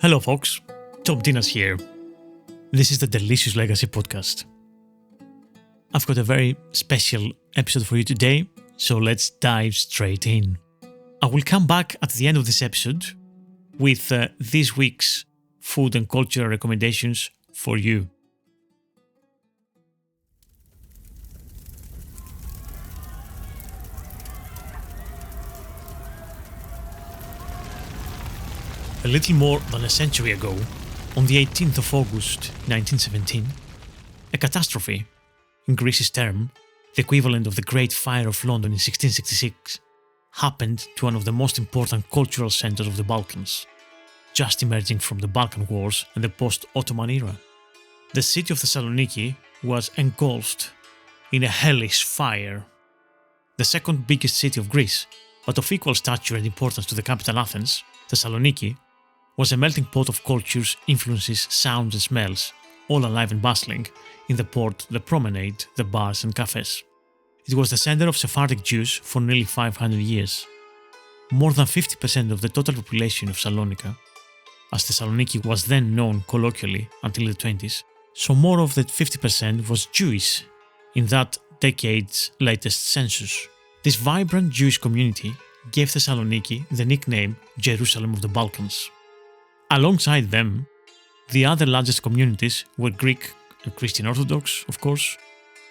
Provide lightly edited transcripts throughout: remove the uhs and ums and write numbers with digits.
Hello folks, Tom Dinas here. This is the Delicious Legacy podcast. I've got a very special episode for you today, so let's dive straight in. I will come back at the end of this episode with this week's food and cultural recommendations for you. A little more than a century ago, on the 18th of August 1917, a catastrophe, in Greece's term, the equivalent of the Great Fire of London in 1666, happened to one of the most important cultural centres of the Balkans, just emerging from the Balkan Wars and the post-Ottoman era. The city of Thessaloniki was engulfed in a hellish fire. The second biggest city of Greece, but of equal stature and importance to the capital Athens, Thessaloniki, was a melting pot of cultures, influences, sounds and smells, all alive and bustling, in the port, the promenade, the bars and cafes. It was the center of Sephardic Jews for nearly 500 years. More than 50% of the total population of Salonika, as Thessaloniki was then known colloquially until the 20s, so more of that 50% was Jewish in that decade's latest census. This vibrant Jewish community gave Thessaloniki the nickname Jerusalem of the Balkans. Alongside them, the other largest communities were Greek and Christian Orthodox, of course,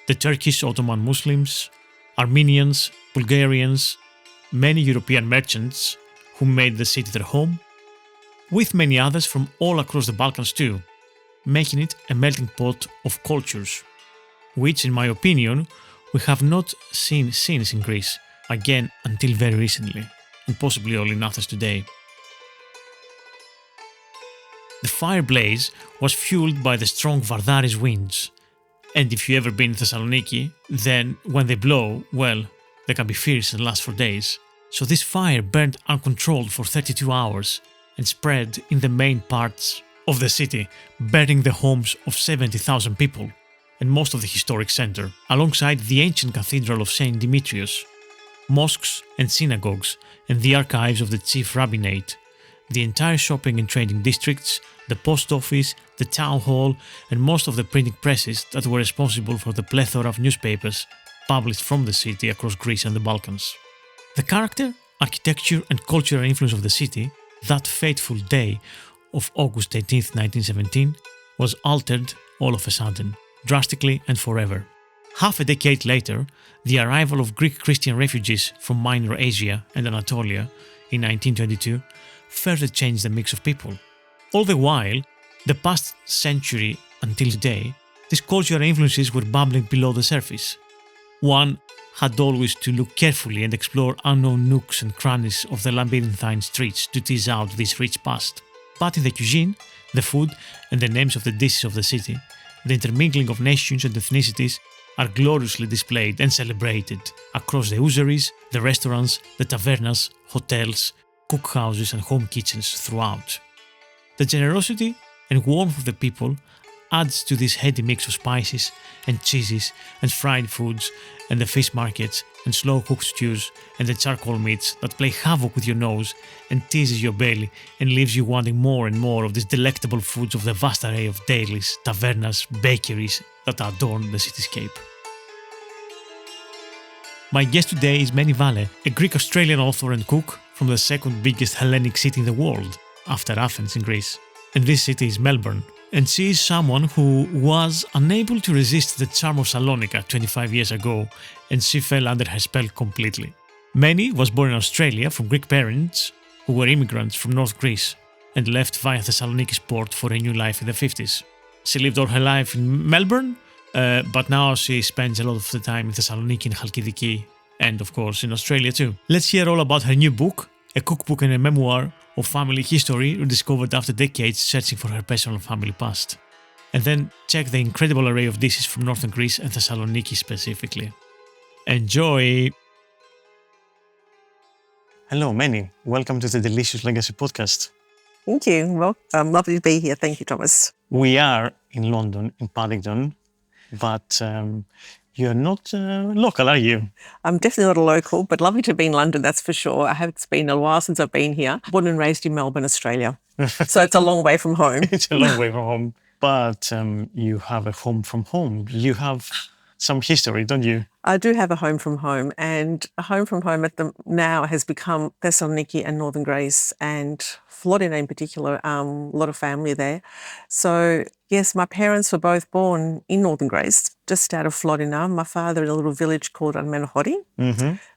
the Turkish Ottoman Muslims, Armenians, Bulgarians, many European merchants who made the city their home, with many others from all across the Balkans too, making it a melting pot of cultures, which, in my opinion, we have not seen since in Greece, again until very recently, and possibly only in Athens today. The fire blaze was fueled by the strong Vardaris winds, and if you ever been in Thessaloniki, then when they blow, well, they can be fierce and last for days. So this fire burned uncontrolled for 32 hours and spread in the main parts of the city, burning the homes of 70,000 people and most of the historic center, alongside the ancient cathedral of Saint Demetrius, mosques and synagogues, and the archives of the chief rabbinate, the entire shopping and trading districts, the post office, the town hall, and most of the printing presses that were responsible for the plethora of newspapers published from the city across Greece and the Balkans. The character, architecture, and cultural influence of the city, that fateful day of August 18, 1917, was altered all of a sudden, drastically and forever. Half a decade later, the arrival of Greek Christian refugees from Minor Asia and Anatolia in 1922 further changed the mix of people. All the while, the past century until today, these cultural influences were bubbling below the surface. One had always to look carefully and explore unknown nooks and crannies of the labyrinthine streets to tease out this rich past. But in the cuisine, the food, and the names of the dishes of the city, the intermingling of nations and ethnicities are gloriously displayed and celebrated across the useries, the restaurants, the tavernas, hotels, cookhouses and home kitchens throughout. The generosity and warmth of the people adds to this heady mix of spices and cheeses and fried foods and the fish markets and slow-cooked stews and the charcoal meats that play havoc with your nose and teases your belly and leaves you wanting more and more of these delectable foods of the vast array of dailies, tavernas, bakeries that adorn the cityscape. My guest today is Meni Vale, a Greek-Australian author and cook from the second biggest Hellenic city in the world, after Athens in Greece. And this city is Melbourne. And she is someone who was unable to resist the charm of Salonika 25 years ago, and she fell under her spell completely. Meni was born in Australia from Greek parents who were immigrants from North Greece and left via Thessaloniki's port for a new life in the 50s. She lived all her life in Melbourne, but now she spends a lot of the time in Thessaloniki and Chalkidiki, and of course in Australia too. Let's hear all about her new book, a cookbook and a memoir of family history rediscovered after decades searching for her personal family past. And then check the incredible array of dishes from northern Greece and Thessaloniki specifically. Enjoy! Hello, Meni. Welcome to the Delicious Legacy podcast. Thank you. Well, lovely to be here. Thank you, Thomas. We are in London, in Paddington, but You're not local, are you? I'm definitely not a local, but lovely to be in London, that's for sure. It's been a while since I've been here. Born and raised in Melbourne, Australia. So it's a long way from home. It's a long way from home. But you have a home from home. You have some history, don't you? I do have a home from home, and a home from home now has become Thessaloniki and Northern Greece, and Florida in particular, a lot of family there. So yes, my parents were both born in Northern Greece, just out of Florida. My father in a little village called Almenhori,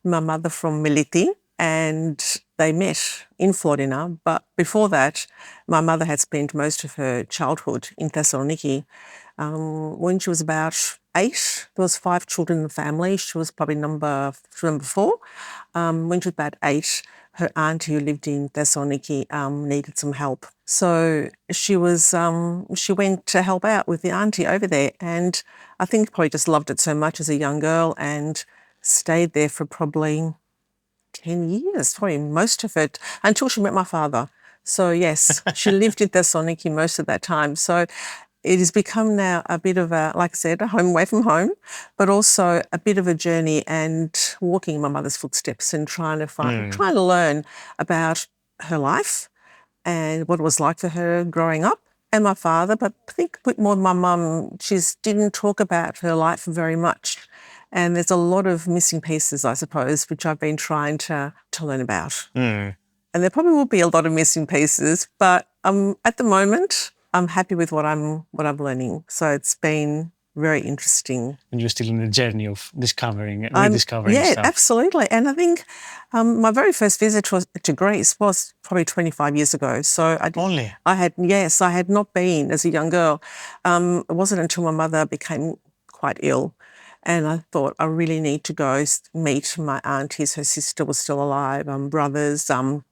my mother from Militi, and they met in Florida. But before that, my mother had spent most of her childhood in Thessaloniki. When she was about 8, there was 5 children in the family. She was probably number 4. When she was about 8, her auntie who lived in Thessaloniki needed some help. So she went to help out with the auntie over there, and I think probably just loved it so much as a young girl and stayed there for probably 10 years, probably most of it, until she met my father. So yes, she lived in Thessaloniki most of that time. So it has become now a bit of a, like I said, a home away from home, but also a bit of a journey and walking in my mother's footsteps and trying to learn about her life and what it was like for her growing up, and my father. But I think a bit more my mum, she didn't talk about her life very much. And there's a lot of missing pieces, I suppose, which I've been trying to learn about. And there probably will be a lot of missing pieces, but at the moment, I'm happy with what I'm learning. So it's been very interesting. And you're still in the journey of discovering and rediscovering yeah, stuff. Absolutely. And I think my very first visit to Greece was probably 25 years ago. So I had not been as a young girl. It wasn't until my mother became quite ill, and I thought I really need to go meet my aunties. Her sister was still alive, brothers. And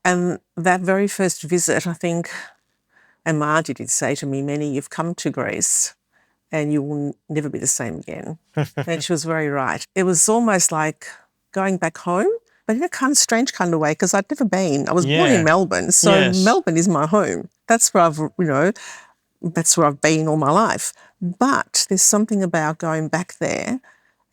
that very first visit, I think, and my auntie did say to me, Minnie, you've come to Greece and you will never be the same again. And she was very right. It was almost like going back home, but in a kind of strange kind of way, because I'd never been. I was born in Melbourne, so Melbourne is my home. That's where that's where I've been all my life. But there's something about going back there,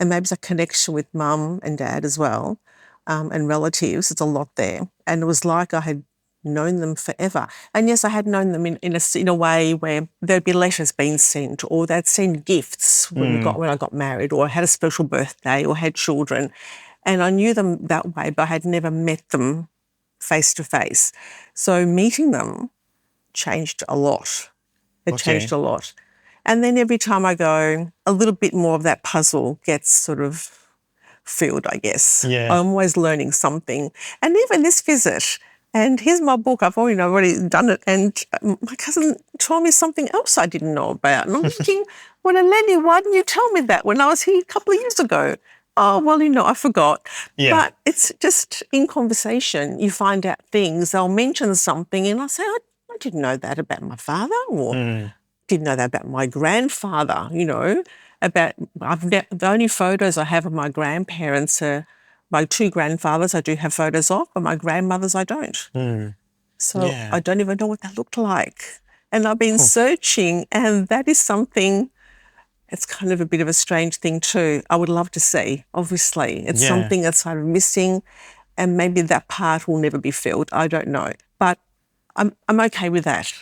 and maybe it's a connection with mum and dad as well, and relatives. It's a lot there. And it was like I had known them forever. And yes, I had known them in a way where there'd be letters being sent, or they'd send gifts when I got married, or had a special birthday, or had children. And I knew them that way, but I had never met them face to face. So meeting them changed a lot. It changed a lot. And then every time I go, a little bit more of that puzzle gets sort of filled, I guess. Yeah. I'm always learning something. And even this visit, and here's my book, I've already done it, and my cousin told me something else I didn't know about. And I'm thinking, well, Eleni, why didn't you tell me that when I was here a couple of years ago? Oh, well, I forgot. Yeah. But it's just in conversation, you find out things. They'll mention something and I say, I didn't know that about my father, or didn't know that about my grandfather, the only photos I have of my grandparents are my 2 grandfathers I do have photos of, but my grandmothers I don't. So I don't even know what they looked like. And I've been searching, and that is something, it's kind of a bit of a strange thing too. I would love to see, obviously. It's something that's sort of missing, and maybe that part will never be filled. I don't know. But I'm okay with that.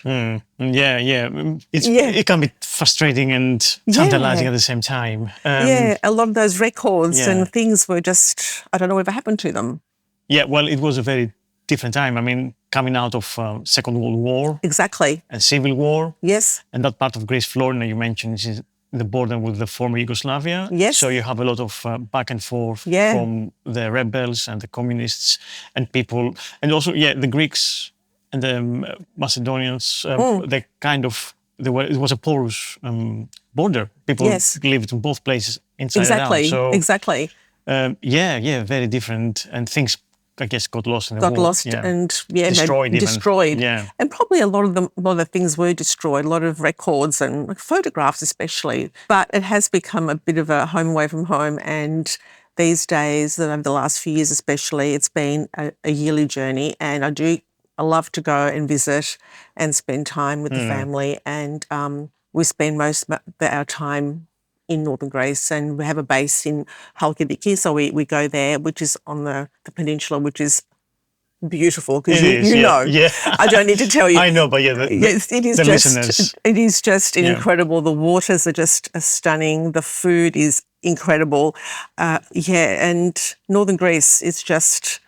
It can be frustrating and tantalizing at the same time. A lot of those records and things were just, I don't know whatever happened to them. Yeah, well, it was a very different time. I mean, coming out of Second World War. Exactly. And Civil War. Yes. And that part of Greece, Florida, you mentioned, is the border with the former Yugoslavia. Yes. So you have a lot of back and forth from the rebels and the communists and people. And also, the Greeks and the Macedonians, it was a porous border. People lived in both places, inside and out. So, exactly. Very different. And things, I guess, got lost in the war. Got lost and destroyed. Destroyed. Yeah. And probably a lot of the things were destroyed, a lot of records and photographs especially. But it has become a bit of a home away from home, and these days, over the last few years especially, it's been a yearly journey, and I love to go and visit and spend time with the family, and we spend most of our time in Northern Greece, and we have a base in Halkidiki, so we go there, which is on the peninsula, which is beautiful, because you know, yeah. I don't need to tell you. I know, but Yes, it is the just listeners. it is just Yeah. incredible. The waters are just stunning. The food is incredible. And Northern Greece is just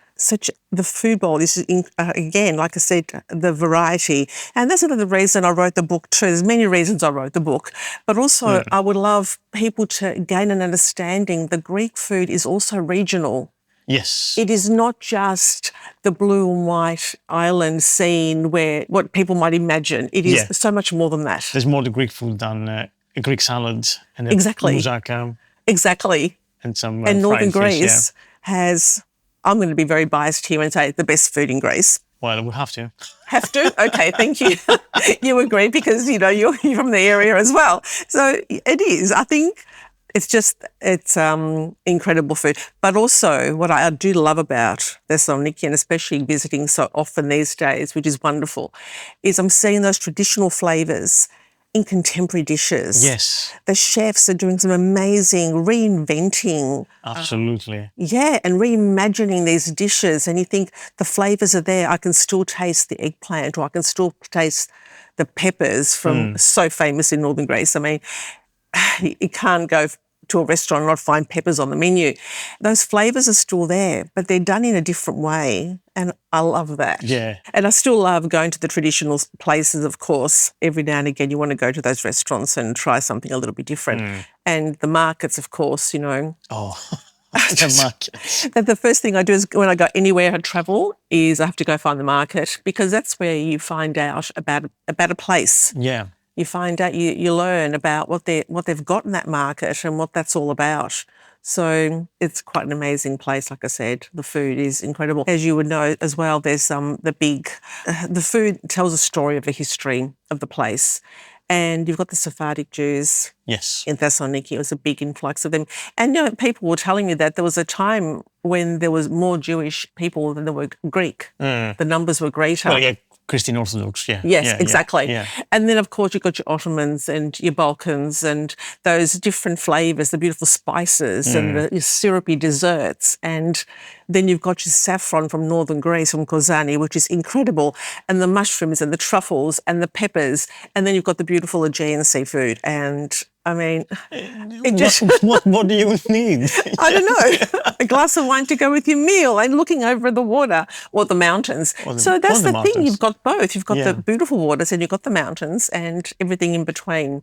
the food bowl is again, like I said, the variety, and that's another reason I wrote the book too. There's many reasons I wrote the book, but also I would love people to gain an understanding. The Greek food is also regional. Yes. It is not just the blue and white island scene where what people might imagine. It is so much more than that. There's more to Greek food than a Greek salad and a Exactly. moussaka. Exactly. And some And Northern fried fish, Greece has, I'm going to be very biased here and say the best food in Greece. Well, we have to. Have to? Okay, thank you. You agree because, you're from the area as well. So it is. I think it's incredible food. But also what I do love about Thessaloniki, and especially visiting so often these days, which is wonderful, is I'm seeing those traditional flavours in contemporary dishes. Yes. The chefs are doing some amazing reinventing. Absolutely. And reimagining these dishes, and you think the flavours are there. I can still taste the eggplant, or I can still taste the peppers from so famous in Northern Greece. I mean, you can't go to a restaurant and not find peppers on the menu. Those flavours are still there, but they're done in a different way, and I love that. Yeah. And I still love going to the traditional places, of course. Every now and again you want to go to those restaurants and try something a little bit different. And the markets, of course, Oh, the market. the first thing I do is when I go anywhere I travel is I have to go find the market, because that's where you find out about a place. Yeah. You find out, you learn about what they've got in that market and what that's all about. So it's quite an amazing place. Like I said, the food is incredible. As you would know as well, there's the food tells a story of the history of the place. And you've got the Sephardic Jews Yes. in Thessaloniki. It was a big influx of them. And people were telling me that there was a time when there was more Jewish people than there were Greek. The numbers were greater. Well, yeah, Christian Orthodox, yeah. Yes, Yeah, exactly. Yeah. And then, of course, you've got your Ottomans and your Balkans and those different flavours, the beautiful spices and the syrupy desserts. And then you've got your saffron from Northern Greece, from Kozani, which is incredible, and the mushrooms and the truffles and the peppers. And then you've got the beautiful Aegean seafood. And I mean, it just... What do you need? I don't know. A glass of wine to go with your meal and looking over the water or the mountains. So that's the thing. You've got both. You've got the beautiful waters and you've got the mountains and everything in between.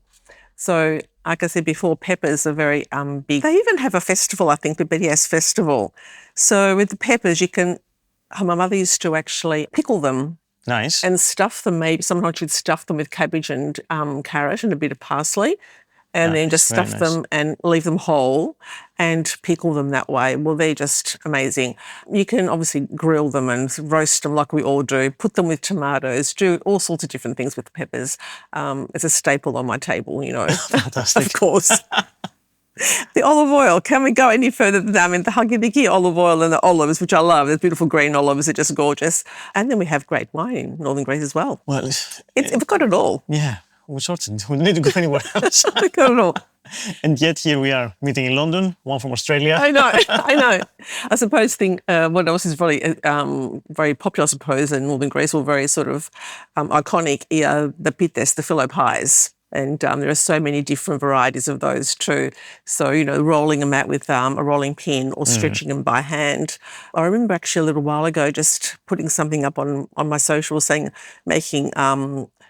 So, like I said before, peppers are very big. They even have a festival, I think, the BDS festival. So with the peppers, my mother used to actually pickle them. Nice. And stuff them. Maybe sometimes she'd stuff them with cabbage and carrot and a bit of parsley. And then just stuff them and leave them whole and pickle them that way. Well, they're just amazing. You can obviously grill them and roast them like we all do, put them with tomatoes, do all sorts of different things with the peppers. It's a staple on my table, Fantastic. Of course. The olive oil, can we go any further than that? I mean, the Halkidiki olive oil and the olives, which I love, the beautiful green olives are just gorgeous. And then we have great wine in Northern Greece as well. Well, we've got it all. Yeah. We sorted. We don't need to go anywhere else. We've got it all. And yet here we are meeting in London, one from Australia. I know. I suppose what else is really very popular, I suppose, in Northern Greece, or very sort of iconic, the pites, the filo pies. And there are so many different varieties of those too. So, rolling them out with a rolling pin or stretching them by hand. I remember actually a little while ago just putting something up on my social saying, making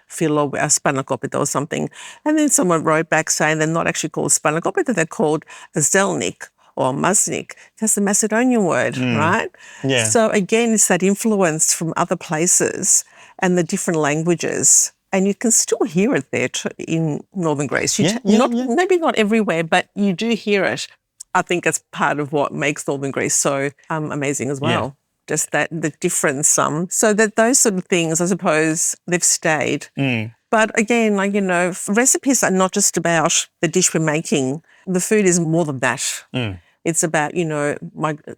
filo spanakopita or something. And then someone wrote back saying they're not actually called spanakopita, they're called zelnik or maznik. That's the Macedonian word, right? Yeah. So again, it's that influence from other places and the different languages. And you can still hear it there in Northern Greece. Maybe not everywhere, but you do hear it. I think that's part of what makes Northern Greece so amazing as well. Yeah. Just the difference. So that those sort of things, I suppose, they've stayed. But again, recipes are not just about the dish we're making. The food is more than that. It's about,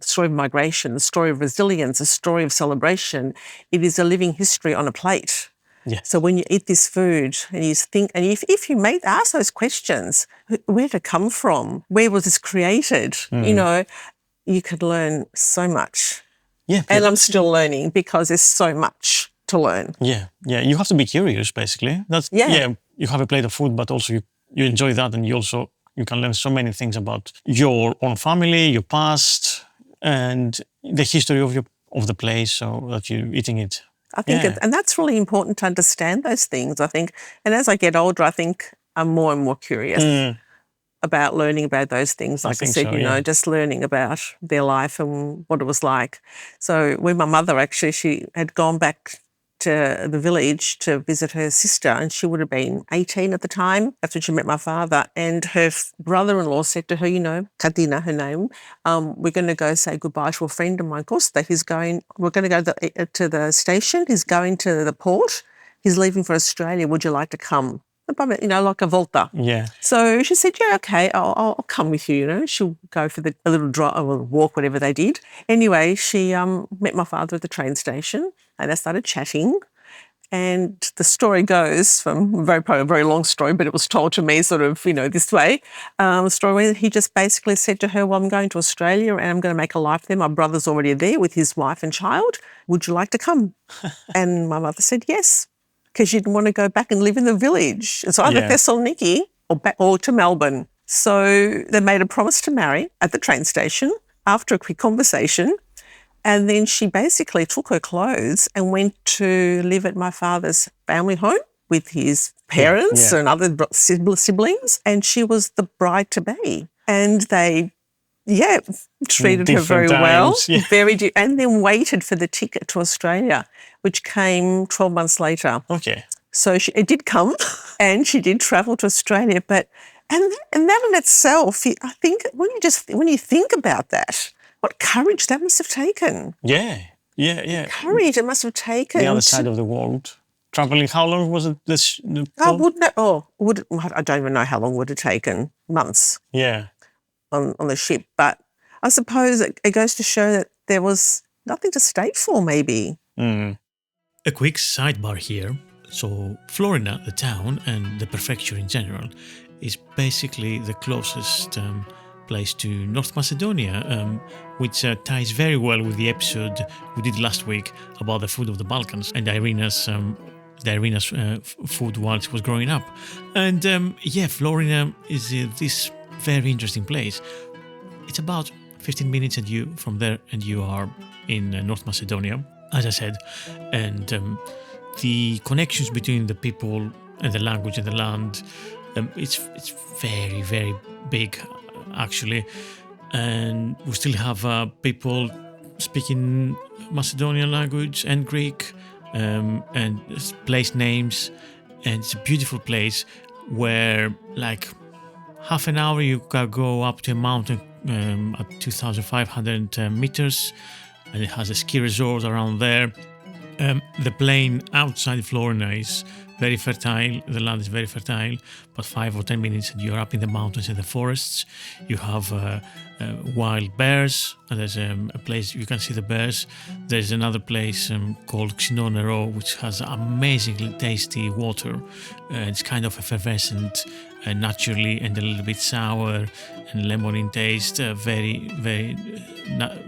story of migration, a story of resilience, a story of celebration. It is a living history on a plate. Yeah. So when you eat this food and you think, and if you ask those questions, where did it come from? Where was this created? You know, you could learn so much. Yeah. And I'm still learning because there's so much to learn. Yeah. You have to be curious, basically. That's you have a plate of food, but also you enjoy that, and you can learn so many things about your own family, your past, and the history of the place, so that you're eating it. I think, and that's really important to understand those things, I think. And as I get older, I think I'm more and more curious about learning about those things. Like I said, so, you know, just learning about their life and what it was like. So when my mother actually, she had gone back to the village to visit her sister, and she would have been 18 at the time. That's when she met my father. And her brother-in-law said to her, you know, Kadina, her name, we're going to go say goodbye to a friend of mine, Costa. We're going to go to the station. He's going to the port. He's leaving for Australia. Would you like to come? You know, like a volta. Yeah. So she said, yeah, okay, I'll come with you, you know. She'll go for a little drive or walk, whatever they did. Anyway, she met my father at the train station and they started chatting. And the story goes from probably a very long story, but it was told to me sort of, you know, this way. Story where he just basically said to her, well, I'm going to Australia and I'm going to make a life there. My brother's already there with his wife and child. Would you like to come? And my mother said yes, because she didn't want to go back and live in the village. It's either Thessaloniki or to Melbourne. So they made a promise to marry at the train station after a quick conversation. And then she basically took her clothes and went to live at my father's family home with his parents and other siblings. And she was the bride-to-be. And they, treated her very well. And then waited for the ticket to Australia, which came 12 months later. Okay. So it did come and she did travel to Australia. But and that in itself, I think when you think about that, what courage that must have taken. Yeah. Courage it must have taken. The other side of the world. Traveling, how long was it? I don't even know how long would have taken. Months. Yeah. On the ship. But I suppose it goes to show that there was nothing to stay for, maybe. A quick sidebar here. So Florina, the town, and the prefecture in general, is basically the closest place to North Macedonia, which ties very well with the episode we did last week about the food of the Balkans and Irina's food while she was growing up. And Florina is this very interesting place. It's about 15 minutes from there and you are in North Macedonia, as I said, and the connections between the people and the language and the land, it's very, very big, actually. And we still have people speaking Macedonian language and Greek and place names. And it's a beautiful place where, like, half an hour you can go up to a mountain at 2,500 meters, and it has a ski resort around there. The plain outside Florina is very fertile. The land is very fertile, but 5 or 10 minutes and you're up in the mountains and the forests. You have wild bears, and there's a place you can see the bears. There's another place called Xinonero, which has amazingly tasty water. It's kind of effervescent naturally and a little bit sour and lemon in taste. Very, very,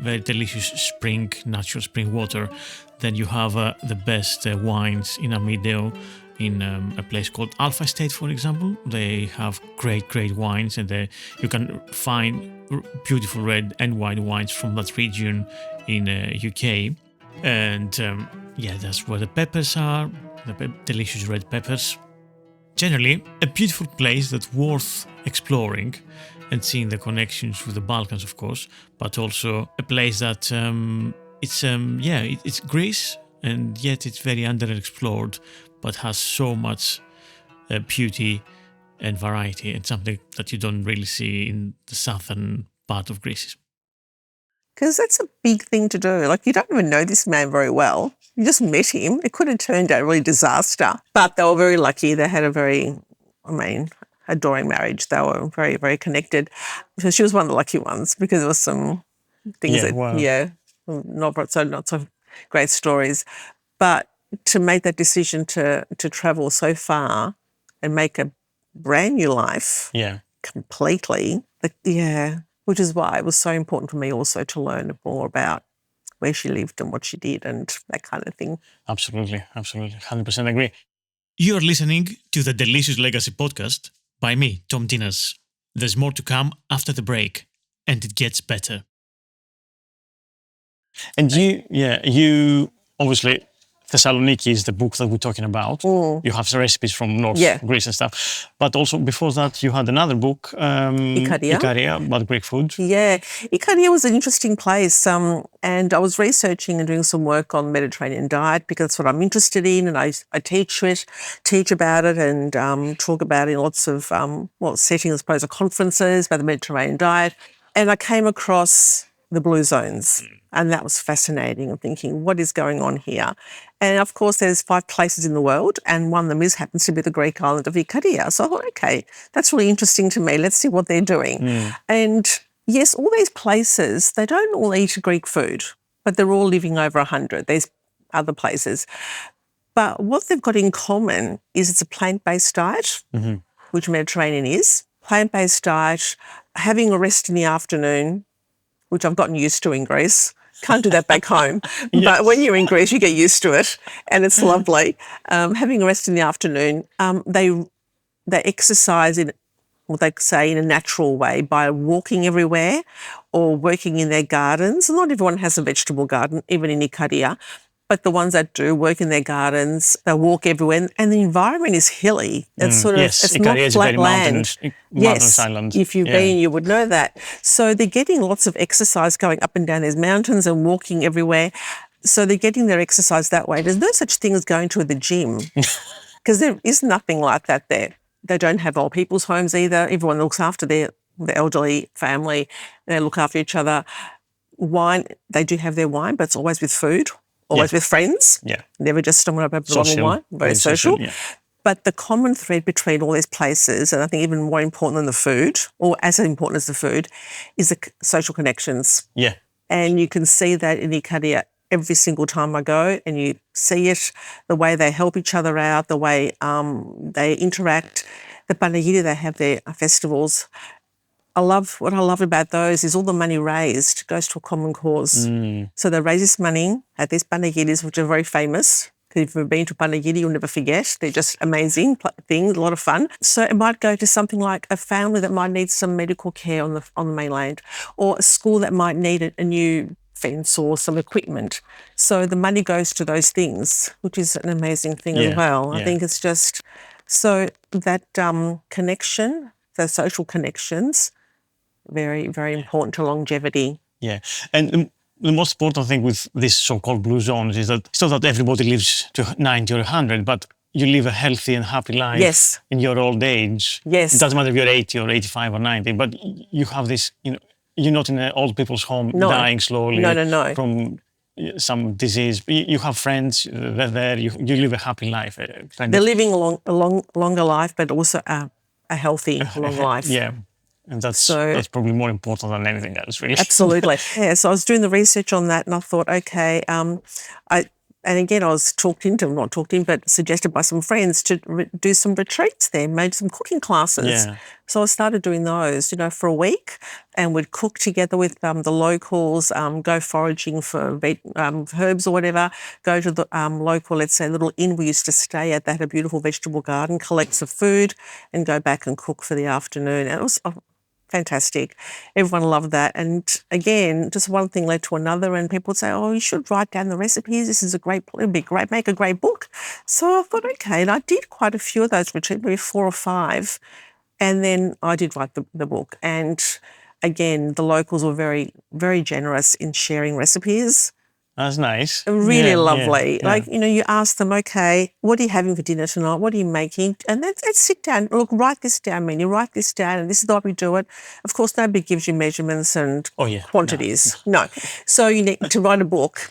very delicious natural spring water. Then you have the best wines in Amideo, in a place called Alpha Estate, for example. They have great wines, and you can find beautiful red and white wines from that region in UK. And that's where the peppers are, the delicious red peppers. Generally, a beautiful place that's worth exploring and seeing the connections with the Balkans, of course, but also a place that it's Greece, and yet it's very underexplored, but has so much beauty and variety, and something that you don't really see in the southern part of Greece. Because that's a big thing to do. Like, you don't even know this man very well. You just met him. It could have turned out a really disaster. But they were very lucky. They had a very, adoring marriage. They were very, very connected. So she was one of the lucky ones, because there was some things not so great stories. But to make that decision to travel so far and make a brand new life completely, which is why it was so important for me also to learn more about where she lived and what she did and that kind of thing. Absolutely, 100% agree. You're listening to the Delicious Legacy podcast by me, Tom Dinas. There's more to come after the break, and it gets better. And you obviously, Thessaloniki is the book that we're talking about. You have some recipes from North Greece and stuff. But also before that, you had another book, Ikaria, about Greek food. Yeah, Ikaria was an interesting place. And I was researching and doing some work on Mediterranean diet because that's what I'm interested in. And I teach about it and talk about it in lots of settings, I suppose, of conferences about the Mediterranean diet. And I came across the blue zones. And that was fascinating. I'm thinking, what is going on here? And of course, there's 5 places in the world, and one of them happens to be the Greek island of Ikaria. So I thought, okay, that's really interesting to me. Let's see what they're doing. And yes, all these places, they don't all eat Greek food, but they're all living over 100. There's other places. But what they've got in common is it's a plant-based diet, which Mediterranean is. Plant-based diet, having a rest in the afternoon, which I've gotten used to in Greece. Can't do that back home. But when you're in Greece, you get used to it, and it's lovely. Having a rest in the afternoon, they exercise in what they say in a natural way by walking everywhere or working in their gardens. Not everyone has a vegetable garden, even in Ikaria, but the ones that do work in their gardens, they walk everywhere, and the environment is hilly. It's sort of it's not flat land. Mountainous island. If you've been, you would know that. So they're getting lots of exercise going up and down these mountains and walking everywhere. So they're getting their exercise that way. There's no such thing as going to the gym because there is nothing like that there. They don't have old people's homes either. Everyone looks after the elderly family. They look after each other. Wine, they do have their wine, but it's always with food. Always with friends. Never just someone up a bottle of wine. Very social. But the common thread between all these places, and I think even more important than the food, or as important as the food, is the social connections. And you can see that in Ikaria every single time I go, and you see it, the way they help each other out, the way they interact. The Panagiri, they have their festivals. What I love about those is all the money raised goes to a common cause. So they raise this money at these panagiris, which are very famous. If you've been to Panagiri, you'll never forget. They're just amazing things, a lot of fun. So it might go to something like a family that might need some medical care on the mainland, or a school that might need a new fence or some equipment. So the money goes to those things, which is an amazing thing as well. I think it's just so that connection, the social connections, very, very important to longevity. And the most important thing with these so-called blue zones is that it's not that everybody lives to 90 or 100, but you live a healthy and happy life in your old age. It doesn't matter if you're 80 or 85 or 90, but you have this, you're not in an old people's home dying slowly from some disease. You have friends, they're there, you live a happy life. They're living a longer life, but also a healthy, long life. And that's probably more important than anything else, really. Absolutely. So I was doing the research on that, and I thought, okay, I was but suggested by some friends to do some retreats there, made some cooking classes. So I started doing those, for a week, and we'd cook together with the locals, go foraging for herbs or whatever, go to the local, let's say, little inn we used to stay at that had a beautiful vegetable garden, collect some food, and go back and cook for the afternoon. And it was fantastic. Everyone loved that. And again, just one thing led to another, and people would say, oh, you should write down the recipes. This is it'd be great, make a great book. So I thought, okay. And I did quite a few of those retreats, maybe 4 or 5. And then I did write the book. And again, the locals were very, very generous in sharing recipes. That's nice. Really lovely. Like, you ask them, okay, what are you having for dinner tonight? What are you making? And let's sit down. Look, write this down, Minnie. Write this down. And this is the way we do it. Of course, nobody gives you measurements and quantities. No. So you need to write a book.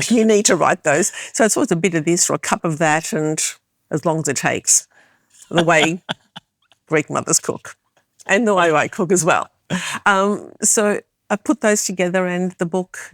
You need to write those. So it's always a bit of this or a cup of that, and as long as it takes, the way Greek mothers cook and the way I cook as well. So I put those together, and the book,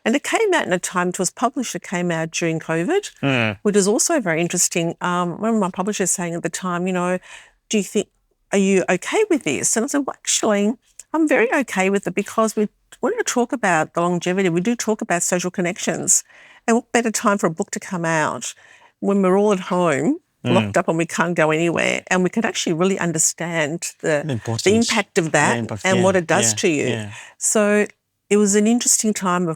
And it came out in a time, it was published, it came out during COVID, which is also very interesting. One of my publishers saying at the time, do you think, are you okay with this? And I said, well, actually, I'm very okay with it because when we talk about the longevity, we do talk about social connections. And what better time for a book to come out when we're all at home, locked up and we can't go anywhere, and we can actually really understand the impact of that and what it does to you. Yeah. So it was an interesting time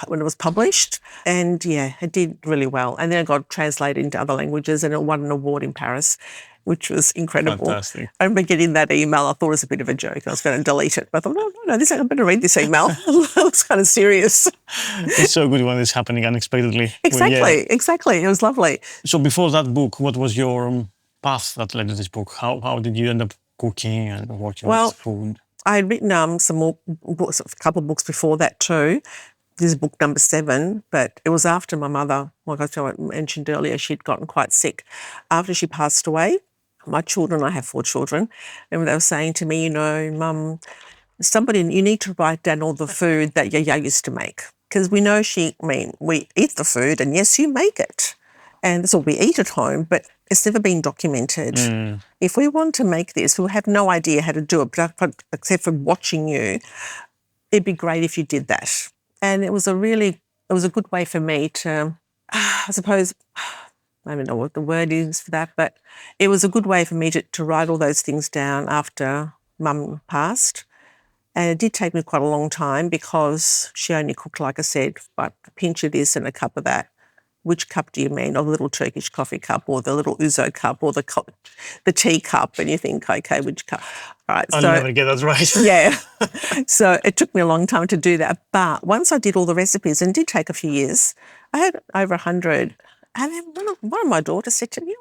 when it was published, and it did really well. And then it got translated into other languages and it won an award in Paris, which was incredible. Fantastic. I remember getting that email. I thought it was a bit of a joke. I was going to delete it. But I thought, no, I better read this email. It was kind of serious. It's so good when it's happening unexpectedly. Exactly. It was lovely. So before that book, what was your path that led to this book? How did you end up cooking and working with food? I had written some more books, a couple of books before that too. This is book number 7, but it was after my mother, like I mentioned earlier, she'd gotten quite sick. After she passed away, my children, I have 4 children, and they were saying to me, Mum, you need to write down all the food that Yaya used to make. Because we know we eat the food, and yes, you make it. And that's all we eat at home, but it's never been documented. If we want to make this, we'll have no idea how to do it, but except for watching you, it'd be great if you did that. And it was a good way for me to, I suppose, I don't know what the word is for that, but it was a good way for me to write all those things down after Mum passed. And it did take me quite a long time because she only cooked, like I said, a pinch of this and a cup of that. Which cup do you mean? Or the little Turkish coffee cup, or the little ouzo cup, or the tea cup? And you think, okay, which cup? All right, I'll never get that right. Yeah. So it took me a long time to do that. But once I did all the recipes, and it did take a few years, I had over 100. And then one of my daughters said to me,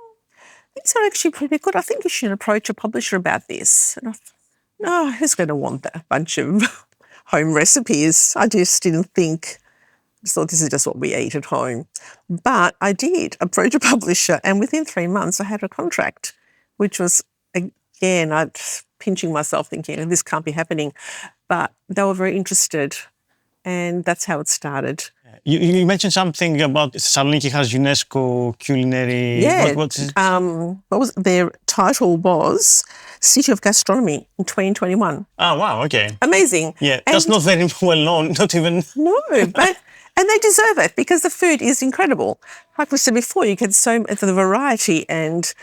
these are actually pretty good. I think you should approach a publisher about this. And I thought, no, who's going to want that bunch of home recipes? I just didn't think. So this is just what we eat at home. But I did approach a publisher, and within 3 months I had a contract, which was, again, I'm pinching myself thinking, this can't be happening. But they were very interested, and that's how it started. You mentioned something about Thessaloniki has UNESCO culinary... Yeah. What's it? Their title was City of Gastronomy in 2021. Oh, wow, okay. Amazing. Yeah, that's not very well known, not even... No, but... And they deserve it because the food is incredible. Like we said before, you get the variety and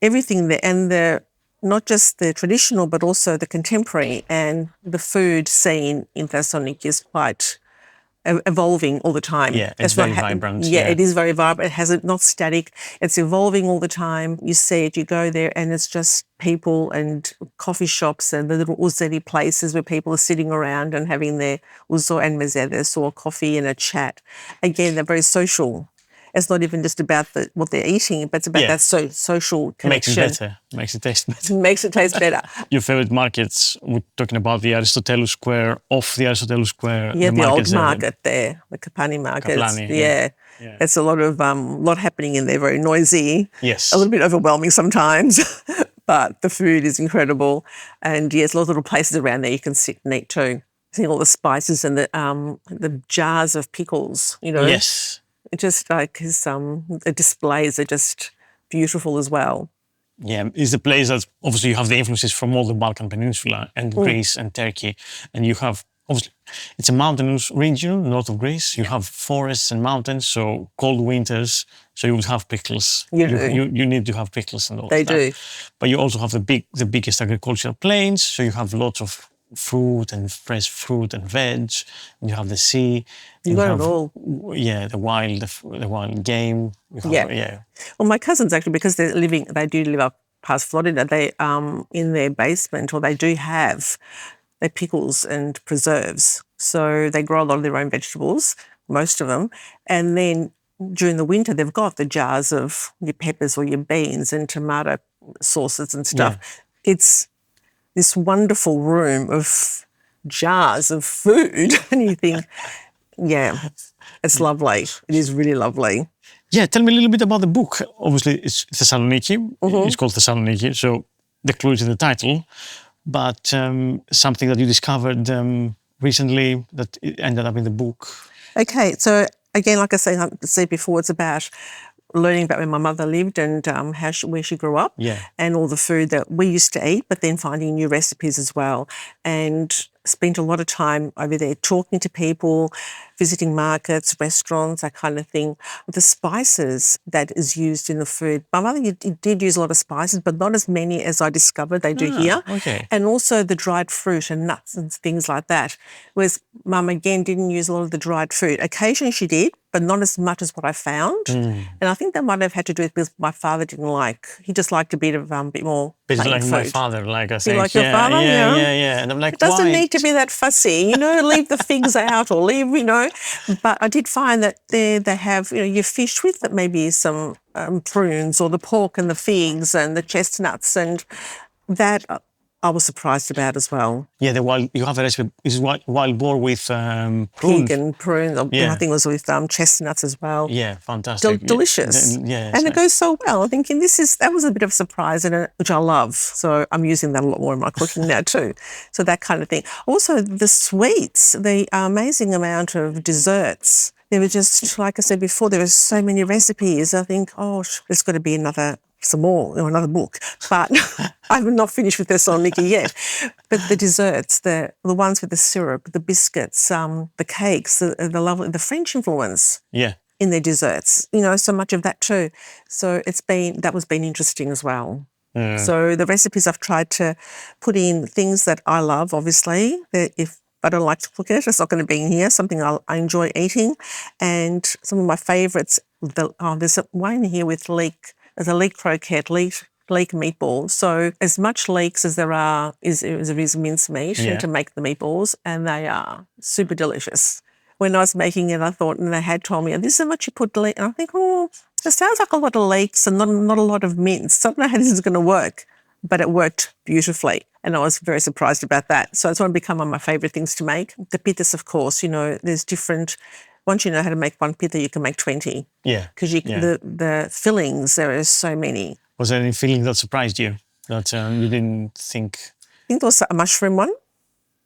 everything there, and not just the traditional, but also the contemporary. And the food scene in Thessaloniki is quite evolving all the time. Yeah, it's very vibrant. Yeah, it is very vibrant. It has not static. It's evolving all the time. You see it, you go there, and it's just people and coffee shops and the little uzeri places where people are sitting around and having their uzo and mezede, or coffee and a chat. Again, they're very social. It's not even just about what they're eating, but it's about that social connection. Makes it better. Makes it taste better. Makes it taste better. Your favourite markets, we're talking about the Aristotelou Square, off the Aristotelou Square. Yeah, the old market there, the Kapani market. Yeah. It's a lot happening in there, very noisy. Yes. A little bit overwhelming sometimes, but the food is incredible. And yes, lots of little places around there you can sit and eat too. Seeing all the spices and the jars of pickles, Yes. It just the displays are just beautiful as well. Yeah, it's the place that obviously you have the influences from all the Balkan peninsula and Greece and Turkey, and you have obviously it's a mountainous region, north of Greece. You have forests and mountains, so cold winters. So you would have pickles. You need to have pickles and all that. They do, but you also have the biggest agricultural plains. So you have lots of fruit and fresh fruit and veg. And you have the sea. You got it all. Yeah, the wild game. Well, my cousins actually, because they do live up past Florida. They in their basement, or they do have their pickles and preserves. So they grow a lot of their own vegetables, most of them, and then during the winter they've got the jars of your peppers or your beans and tomato sauces and stuff. Yeah. It's this wonderful room of jars of food, and you think, yeah, it's lovely. It is really lovely. Yeah, tell me a little bit about the book. Obviously, it's Thessaloniki. Mm-hmm. It's called Thessaloniki, so the clue is in the title. But something that you discovered recently that ended up in the book. Okay, so again, like I said before, it's about learning about where my mother lived and where she grew up, and all the food that we used to eat, but then finding new recipes as well. And spent a lot of time over there talking to people, visiting markets, restaurants, that kind of thing. The spices that is used in the food. My mother did use a lot of spices, but not as many as I discovered they do here. Okay. And also the dried fruit and nuts and things like that. Whereas Mum, again, didn't use a lot of the dried fruit. Occasionally she did, but not as much as what I found. And I think that might have had to do with because my father didn't like. He just liked a bit of bit more bit plain like food. my father, like I think. Like your father? Yeah. And I'm like, it doesn't why? need to be that fussy, leave the figs out or leave, But I did find that they have, your fish with maybe some prunes or the pork and the figs and the chestnuts, and that I was surprised about as well. Yeah, you have a recipe. It's wild boar with prunes. Pig and prunes. I think it was with chestnuts as well. Yeah, fantastic. Delicious. And it goes so well. I'm thinking that was a bit of a surprise, which I love. So I'm using that a lot more in my cooking now too. So that kind of thing. Also, the sweets, the amazing amount of desserts. There were just, like I said before, there were so many recipes. I think, there's got to be some more, another book. But I'm not finished with Thessaloniki yet. But the desserts, the ones with the syrup, the biscuits, the cakes, the French influence in their desserts, so much of that too. So that was been interesting as well. So the recipes I've tried to put in things that I love, obviously. If I don't like to cook it, it's not going to be in here, something I enjoy eating. And some of my favourites, there's one here with leek. There's a leek croquette, leek meatballs. So as much leeks as there is mincemeat to make the meatballs, and they are super delicious. When I was making it, I thought, and they had told me, this is how much you put leek. And I think, it sounds like a lot of leeks and not a lot of mince. So I don't know how this is going to work, but it worked beautifully. And I was very surprised about that. So it's one become one of my favourite things to make. The pittas, of course, there's different. Once you know how to make one pitta, you can make 20. Yeah. Because the fillings, there are so many. Was there any filling that surprised you that you didn't think? I think there was a mushroom one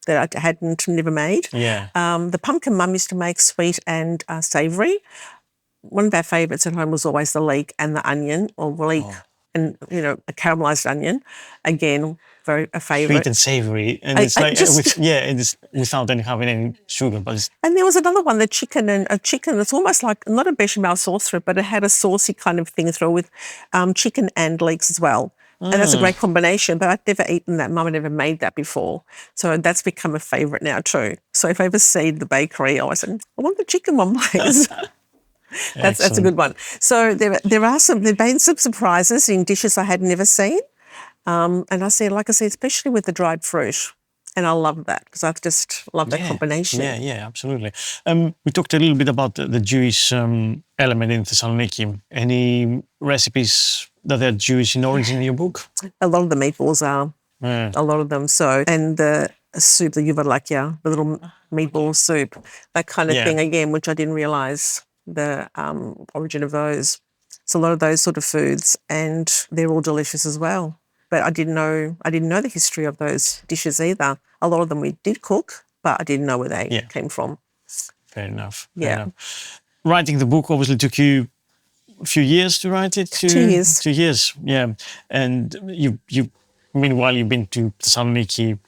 that I never made. Yeah. The pumpkin mum used to make sweet and savoury. One of our favourites at home was always the leek and the onion, or leek and, a caramelised onion. Again, a favourite. Sweet and savoury, and it's it's without having any sugar. But and there was another one, the chicken. It's almost like not a bechamel sauce through it, but it had a saucy kind of thing through with chicken and leeks as well. And that's a great combination, but I'd never eaten that. Mum had never made that before. So that's become a favourite now too. So if I ever see the bakery, I always say, I want the chicken one, please. That's a good one. So there've been some surprises in dishes I had never seen. And like I said, especially with the dried fruit. And I love that because I just love that combination. Yeah, absolutely. We talked a little bit about the Jewish element in Thessaloniki. Any recipes that are Jewish in origin in your book? A lot of the meatballs are. A lot of them. So, and the soup, the yuvarlakya, the little meatball soup, that kind of thing again, which I didn't realise the origin of those. So a lot of those sort of foods, and they're all delicious as well. But I didn't know the history of those dishes either. A lot of them we did cook, but I didn't know where they came from. Fair enough. Writing the book obviously took you a few years to write it. 2 years. 2 years, yeah. And you meanwhile you've been to Thessaloniki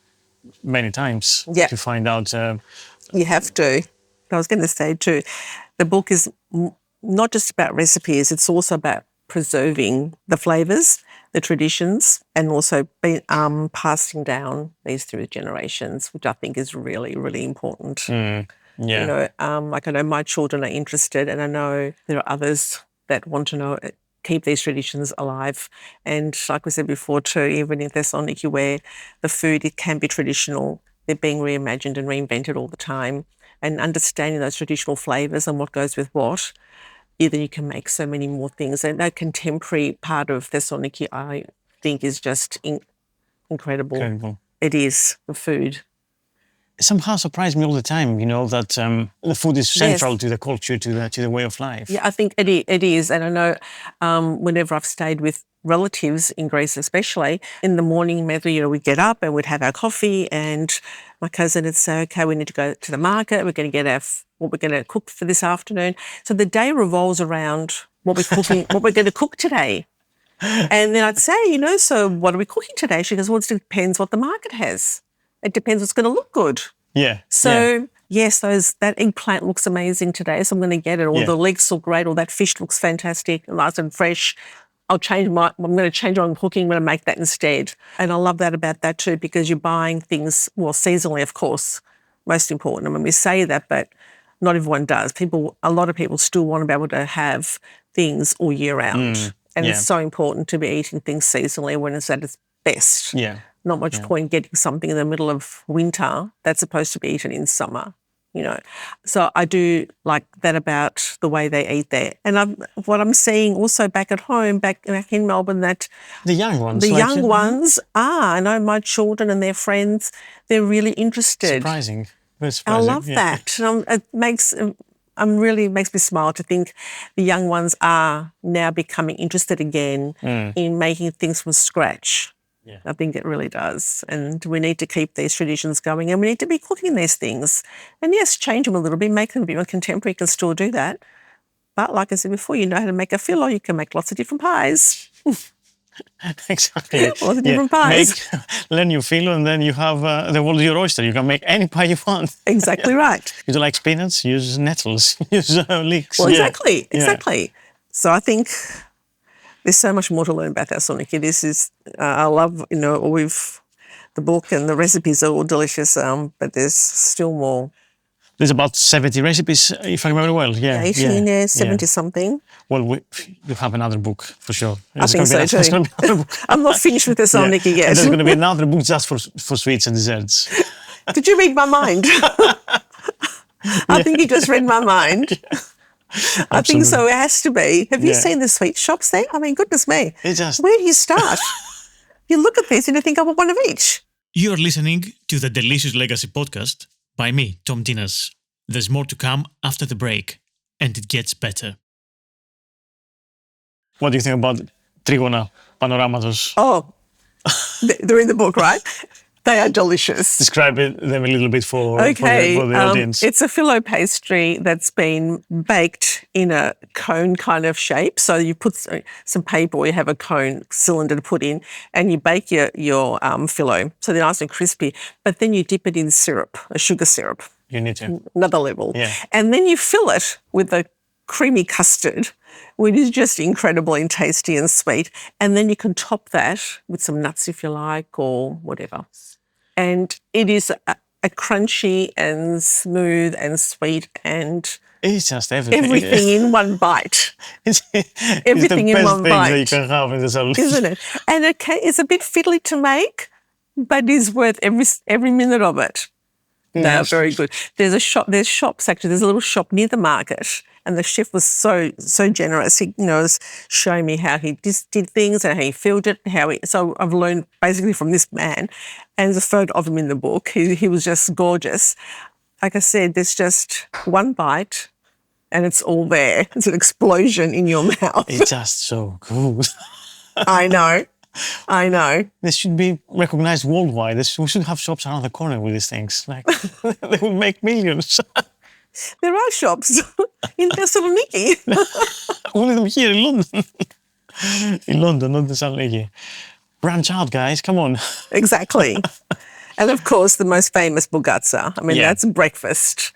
many times to find out. You have to. I was going to say too, the book is not just about recipes. It's also about preserving the flavours, the traditions, and also passing down these through generations, which I think is really, really important. Like I know my children are interested, and I know there are others that want to keep these traditions alive. And like we said before too, even in Thessaloniki, where the food, it can be traditional, they're being reimagined and reinvented all the time. And understanding those traditional flavours and what goes with what, then you can make so many more things. And that contemporary part of Thessaloniki, I think, is just incredible. It is, the food. It somehow surprised me all the time, that the food is central to the culture, to the way of life. Yeah, I think it is. And I know whenever I've stayed with relatives in Greece especially, in the morning, we'd get up and we'd have our coffee, and my cousin would say, okay, we need to go to the market, we're going to get our what we're going to cook for this afternoon. So the day revolves around what we're cooking, what we're going to cook today. And then I'd say, so what are we cooking today? She goes, well, it depends what the market has. It depends what's going to look good. Yeah. So, yes, that eggplant looks amazing today, so I'm going to get it. Or the leeks look great, or that fish looks fantastic, nice and fresh. I'm going to change what I'm cooking. I'm going to make that instead. And I love that about that too, because you're buying things, well, seasonally, of course, most important. I mean, we say that, but not everyone does. A lot of people still want to be able to have things all year round. And it's so important to be eating things seasonally when it's at its best. Yeah. Not much point getting something in the middle of winter that's supposed to be eaten in summer, So I do like that about the way they eat there. And what I'm seeing also back at home, back in Melbourne, that the young ones, I know my children and their friends, they're really interested. Surprising. Very I surprising. love that. And it makes me smile to think the young ones are now becoming interested again in making things from scratch. Yeah. I think it really does. And we need to keep these traditions going, and we need to be cooking these things. And yes, change them a little bit, make them a bit more contemporary, can still do that. But like I said before, you know how to make a filo, you can make lots of different pies. Exactly. Lots of different pies. Learn your filo, and then you have the world your oyster. You can make any pie you want. Exactly right. You don't like spinach? Use nettles. Use leeks. Well, exactly. So I think there's so much more to learn about Thessaloniki. This is, I love, the book and the recipes are all delicious, but there's still more. There's about 70 recipes, if I remember well. 70 something. Well, you have another book for sure. I think so too. I'm not finished with Thessaloniki yet. And there's going to be another book just for sweets and desserts. Did you read my mind? I think you just read my mind. I think so. It has to be. Have you seen the sweet shops there? I mean, goodness me. Where do you start? You look at this and you think, I want one of each. You're listening to the Delicious Legacy podcast by me, Tom Tinas. There's more to come after the break, and it gets better. What do you think about Trigona Panoramatos? Oh, they're in the book, right? They are delicious. Describe them a little bit for the audience. It's a filo pastry that's been baked in a cone kind of shape. So you put some paper, or you have a cone cylinder to put in, and you bake your filo. So they're nice and crispy. But then you dip it in syrup, a sugar syrup. You need to. Another level. Yeah. And then you fill it with a creamy custard, which is just incredible and tasty and sweet. And then you can top that with some nuts if you like, or whatever. And it is a crunchy and smooth and sweet and it's just everything. Everything in one bite. Everything in one bite. It's the best thing that you can have in the salad. Isn't it? And it's a bit fiddly to make, but is worth every minute of it. They're very good. There's shops actually. There's a little shop near the market, and the chef was so generous. He was showing me how he did things and how he filled it. So I've learned basically from this man, and there's a photo of him in the book. He was just gorgeous. Like I said, there's just one bite, and it's all there. It's an explosion in your mouth. It's just so good. I know. This should be recognized worldwide. We should have shops around the corner with these things. Like they would make millions. There are shops in Thessaloniki. Only them here in London. In London, not Thessaloniki. Branch out, guys. Come on. Exactly. And of course, the most famous bugatsa. I mean, that's breakfast.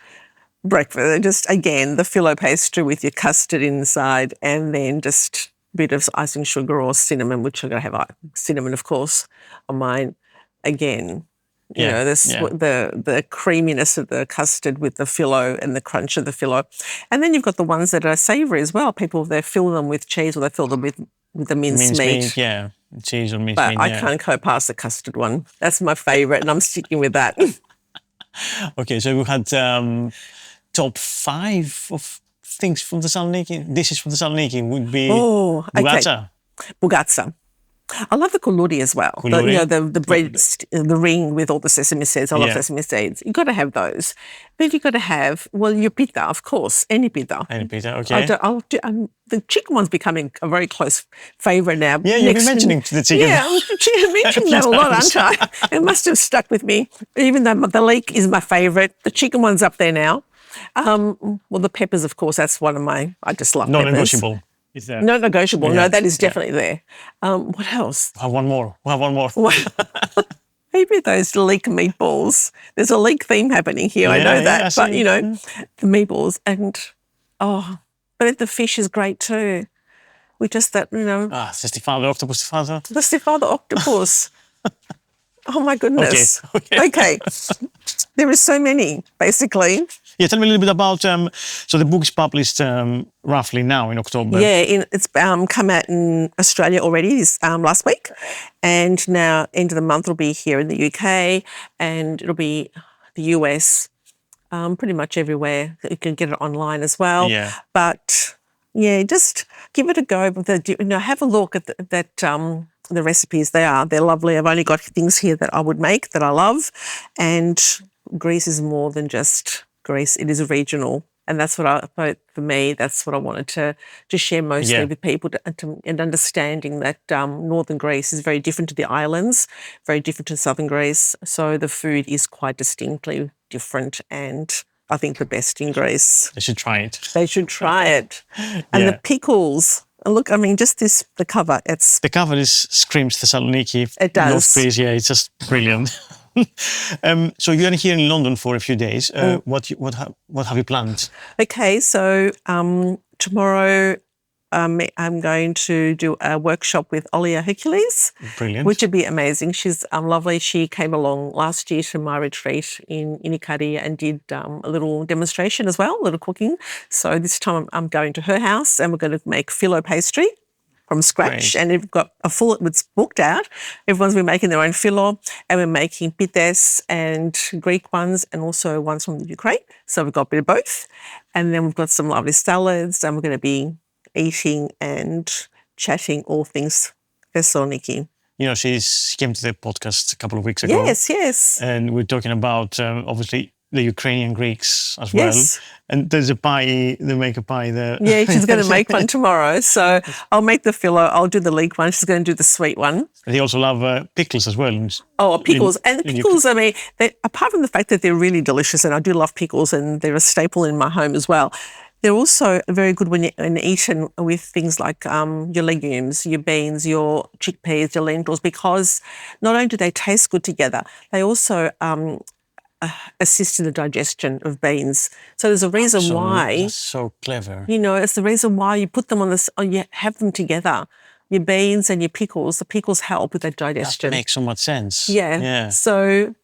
Just again, the filo pastry with your custard inside, and then just bit of icing sugar or cinnamon, which I'm going to have cinnamon, of course, on mine. Again, the creaminess of the custard with the filo and the crunch of the filo. And then you've got the ones that are savoury as well. People, they fill them with cheese, or they fill them with the minced meat. Yeah, cheese or minced meat. But I can't go past the custard one. That's my favourite, and I'm sticking with that. Okay, so we had top 5 of things from Thessaloniki, dishes from Thessaloniki would be bugatsa. Bugatsa. I love the kuluri as well. The bread, the ring with all the sesame seeds. I love sesame seeds. You've got to have those. Then you've got to have, your pita, of course, any pita. Any pita, okay. The chicken one's becoming a very close favourite now. Yeah, you've been mentioning the chicken. Yeah, I'm mentioning that a lot, aren't I? It must have stuck with me. Even though the leek is my favourite, the chicken one's up there now. Well, the peppers, of course, that's one of my, I just love peppers. Non-negotiable. Is there? Not negotiable. No, that is definitely there. What else? We'll have one more. Maybe those leek meatballs. There's a leek theme happening here. I know that. But, the meatballs but the fish is great too. We just that, Sestifado, octopus father. The Sestifado octopus. Oh my goodness. Okay. There are so many, basically. Yeah, tell me a little bit about, so the book is published roughly now in October. Yeah, it's come out in Australia already last week, and now end of the month it'll be here in the UK, and it'll be the US, pretty much everywhere. You can get it online as well. Yeah. But yeah, just give it a go. Have a look at the recipes. They're lovely. I've only got things here that I would make that I love, and Greece is more than just Greece. It is regional, and that's what for me, that's what I wanted to share mostly with people, and understanding that northern Greece is very different to the islands, very different to southern Greece. So the food is quite distinctly different, and I think the best in Greece. They should try it. They should try it. And the pickles. Look, I mean, just the cover. The cover screams Thessaloniki. It does. North Greece, it's just brilliant. So you're here in London for a few days. What have you planned? Okay, so tomorrow I'm going to do a workshop with Olia Hercules. Brilliant. Which would be amazing. She's lovely. She came along last year to my retreat in Inikadi and did a little demonstration as well, a little cooking. So this time I'm going to her house and we're going to make phyllo pastry from scratch. Great. And we've got it's booked out. Everyone's been making their own phyllo, and we're making pites and Greek ones and also ones from the Ukraine. So we've got a bit of both. And then we've got some lovely salads, and we're going to be eating and chatting all things Thessaloniki. She came to the podcast a couple of weeks ago. Yes. And we're talking about, obviously, the Ukrainian Greeks as well. Yes. And there's a pie, they make a pie there. Yeah, she's going to make one tomorrow. So I'll make the phyllo, I'll do the leek one, she's going to do the sweet one. They also love pickles as well. Pickles. And the pickles, I mean, apart from the fact that they're really delicious, and I do love pickles and they're a staple in my home as well, they're also very good when eaten with things like your legumes, your beans, your chickpeas, your lentils, because not only do they taste good together, they also assist in the digestion of beans. So there's a reason why. That's so clever. It's the reason why you put them on this, or you have them together. Your beans and your pickles, the pickles help with that digestion. That makes so much sense. Yeah. So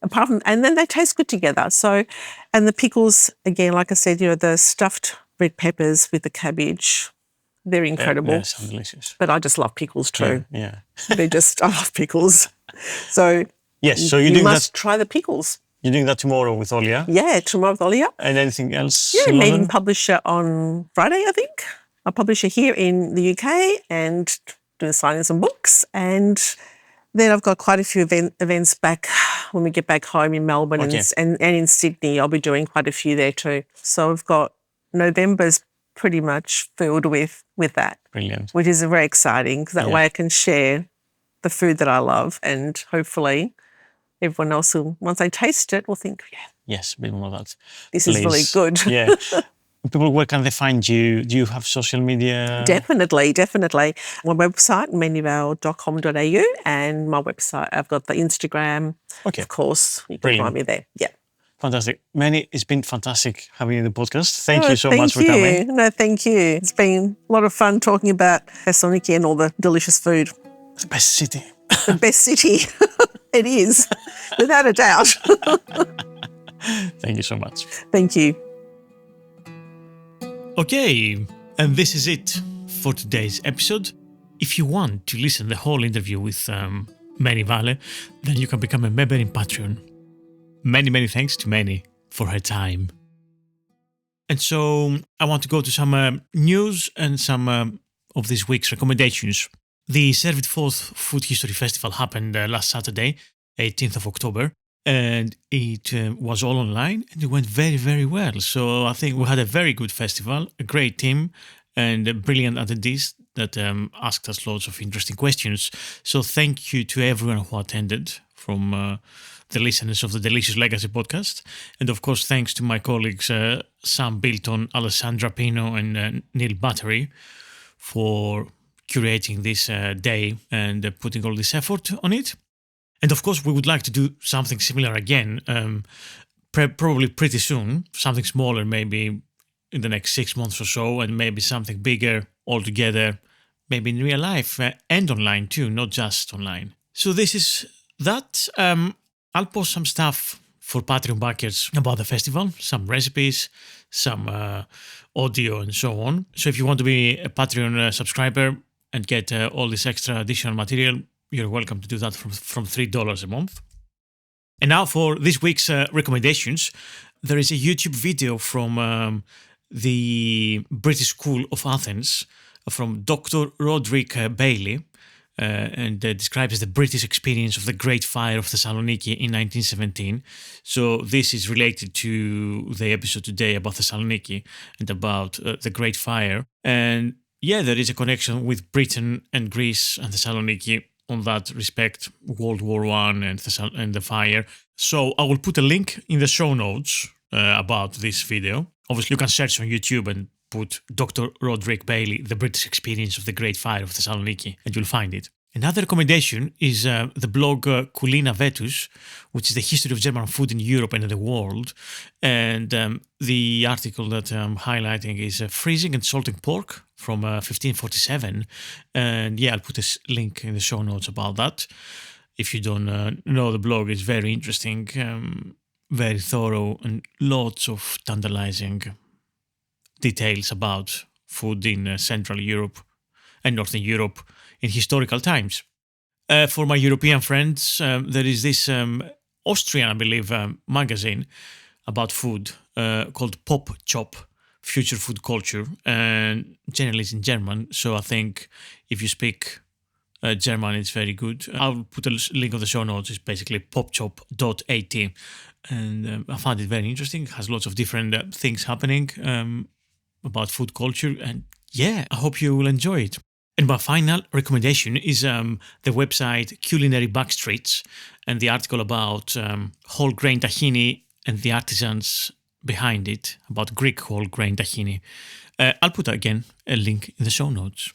and then they taste good together. So, and the pickles, again, like I said, the stuffed red peppers with the cabbage, they're incredible. They sound delicious. But I just love pickles too. Yeah. I love pickles. So yes, so you must try the pickles. You're doing that tomorrow with Olia? Yeah, tomorrow with Olia. And anything else? Yeah, meeting publisher on Friday, I think. A publisher here in the UK and doing signing some books. And then I've got quite a few events back when we get back home in Melbourne and in Sydney. I'll be doing quite a few there too. So I've got November's pretty much filled with that. Brilliant. Which is very exciting because that way I can share the food that I love, and hopefully everyone else will, once they taste it, will think, yes, a bit more of that. This is really good. Yeah. People, where can they find you? Do you have social media? Definitely. My website, menival.com.au, and my website, I've got the Instagram. Okay. Of course, you can find me there. Yeah. Fantastic. Meni, it's been fantastic having you in the podcast. Thank you so much for coming. No, thank you. It's been a lot of fun talking about Thessaloniki and all the delicious food. The best city. The best city. It is, without a doubt. Thank you so much. Thank you. Okay, and this is it for today's episode. If you want to listen to the whole interview with Meni Vale, then you can become a member in Patreon. Many thanks to Meni for her time. And so I want to go to some news and some of this week's recommendations. The Servit 4th Food History Festival happened last Saturday, 18th of October, and it was all online and it went very well. So I think we had a very good festival, a great team and brilliant attendees that asked us lots of interesting questions. So thank you to everyone who attended from the listeners of the Delicious Legacy podcast. And of course, thanks to my colleagues Sam Bilton, Alessandra Pino and Neil Battery for curating this day and putting all this effort on it. And of course, we would like to do something similar again, probably pretty soon, something smaller, maybe in the next 6 months or so, and maybe something bigger altogether, maybe in real life and online too, not just online. So this is that. I'll post some stuff for Patreon backers about the festival, some recipes, some audio and so on. So if you want to be a Patreon subscriber and get all this extra additional material, you're welcome to do that from $3 a month. And now for this week's recommendations. There is a YouTube video from the British School of Athens from Dr. Roderick Bailey, and describes the British experience of the Great Fire of Thessaloniki in 1917. So this is related to the episode today about Thessaloniki and about the Great Fire. And yeah, there is a connection with Britain and Greece and Thessaloniki on that respect, World War I and the fire. So I will put a link in the show notes about this video. Obviously, you can search on YouTube and put Dr. Roderick Bailey, the British experience of the Great Fire of Thessaloniki, and you'll find it. Another recommendation is the blog Culina Vetus, which is the history of German food in Europe and in the world. And the article that I'm highlighting is Freezing and Salting Pork from 1547. And yeah, I'll put a link in the show notes about that. If you don't know the blog, it's very interesting, very thorough, and lots of tantalizing details about food in Central Europe and Northern Europe in historical times. For my European friends, there is this Austrian, I believe, magazine about food called Pop Chop, Future Food Culture, and generally it's in German, so I think if you speak German, it's very good. I'll put a link on the show notes. It's basically popchop.at, and I found it very interesting. It has lots of different things happening about food culture, and yeah, I hope you will enjoy it. And my final recommendation is the website Culinary Backstreets and the article about whole grain tahini and the artisans behind it, about Greek whole grain tahini. I'll put again a link in the show notes.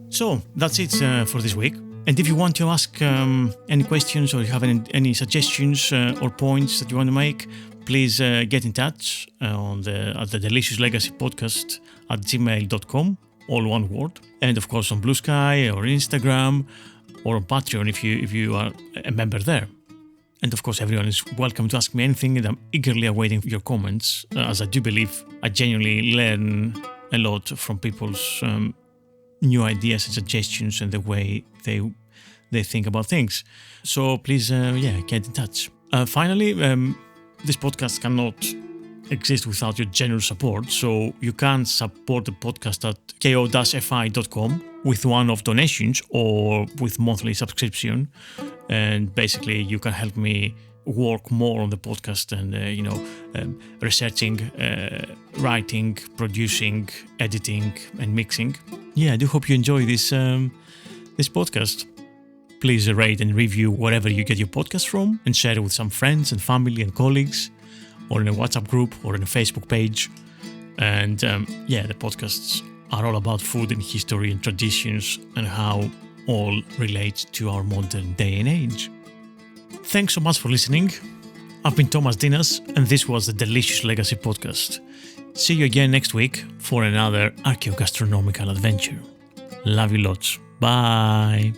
So that's it for this week. And if you want to ask any questions or you have any suggestions or points that you want to make, please get in touch at the Delicious Legacy Podcast at gmail.com, all one word. And of course on Blue Sky or Instagram or on Patreon if you are a member there. And of course everyone is welcome to ask me anything, and I'm eagerly awaiting your comments, as I do believe I genuinely learn a lot from people's new ideas and suggestions and the way they think about things. So please, get in touch. Finally, this podcast cannot exist without your generous support, so you can support the podcast at ko-fi.com with one-off donations or with monthly subscription, and basically you can help me work more on the podcast and researching, writing, producing, editing and mixing. I do hope you enjoy this podcast. Please rate and review wherever you get your podcast from, and share it with some friends and family and colleagues, or in a WhatsApp group or in a Facebook page. And the podcasts are all about food and history and traditions and how all relates to our modern day and age. Thanks so much for listening. I've been Thomas Dinas, and this was the Delicious Legacy Podcast. See you again next week for another archaeogastronomical adventure. Love you lots. Bye.